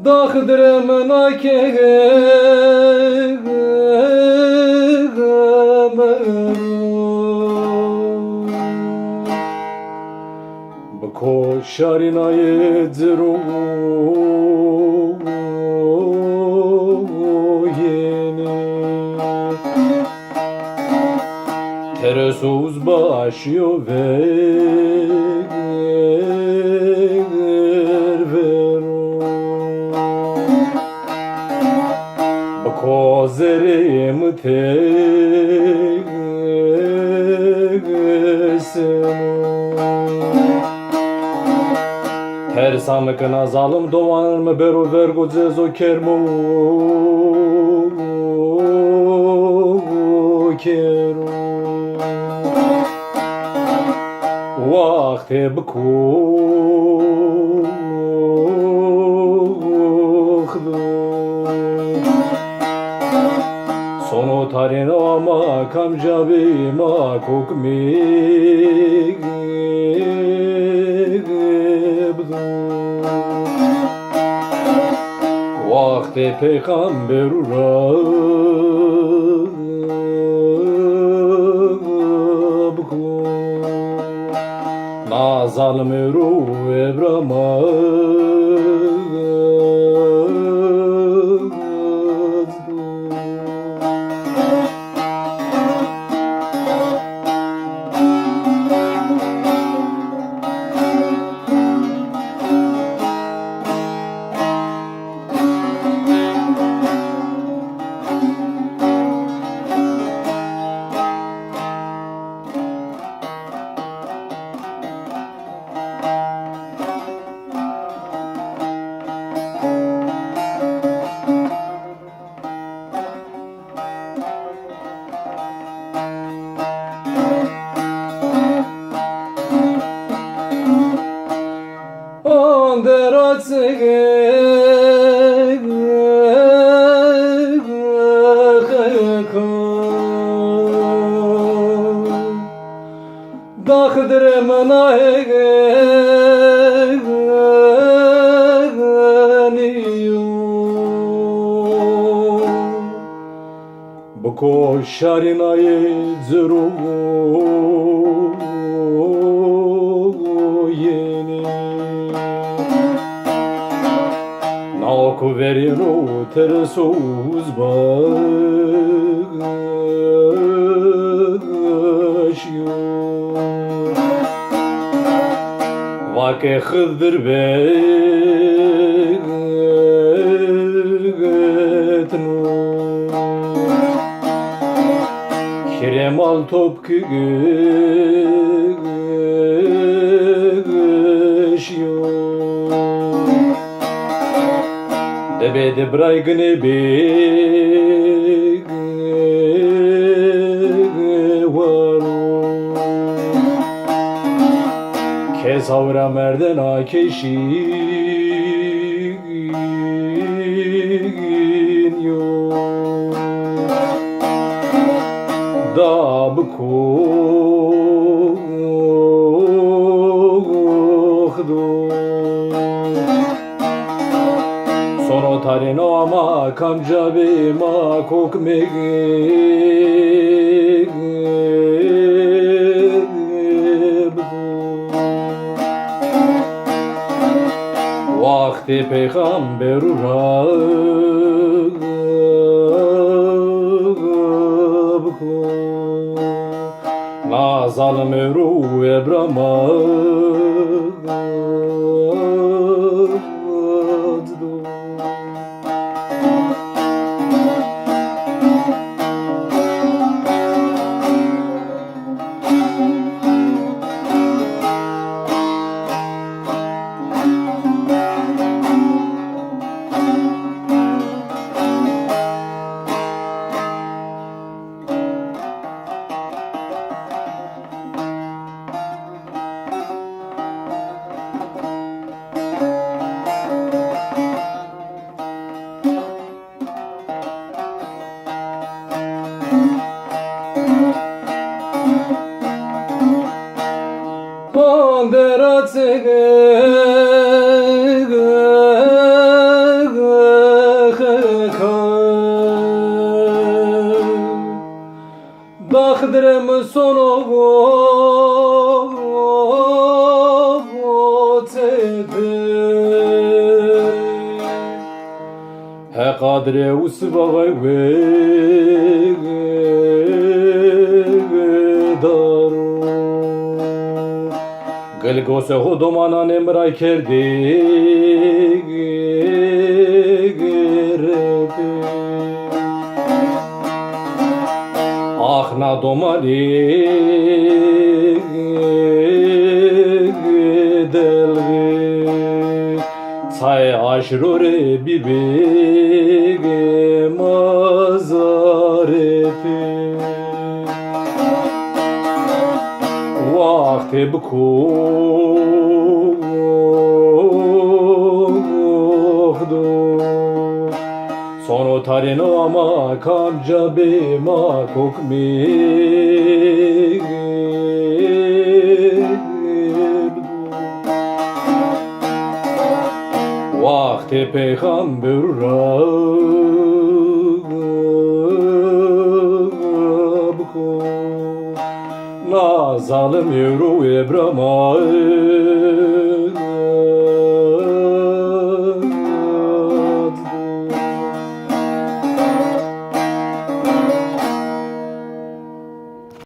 Dağdırım Koşarina yedru yeni Teresuz başıyor Kozerim Her samıkına zalım doğanır mı beru vergo cezo kermo kero Vakti bkuhdu Sono tarina ma kamcabi ma kokmi Vakti peygamberu rabku Nazal meru ebrama Dağdırım Bu koşarina yedru yeni Naku veriro teresuz başıyor Vake hızdır betnu Kiremal topku geçiyor Debede braygını Kesavra merden akeşin yok Dabkuhdu Sono tarino ama kamcabi ma kokmegib Vakti peygamberu rabku Nazal meru ebrama Panderatsege Dakhdrem sonogo قادر وسبغي دارو گلگوس خودمان نمرای کردی آخ ندومانی دلگی Say aşrore bibege mazarefe Vakti bkuhdu Sono tarino ama kamca bema kokmege Vakti peygamber Rabko Na zalim yevru ebrama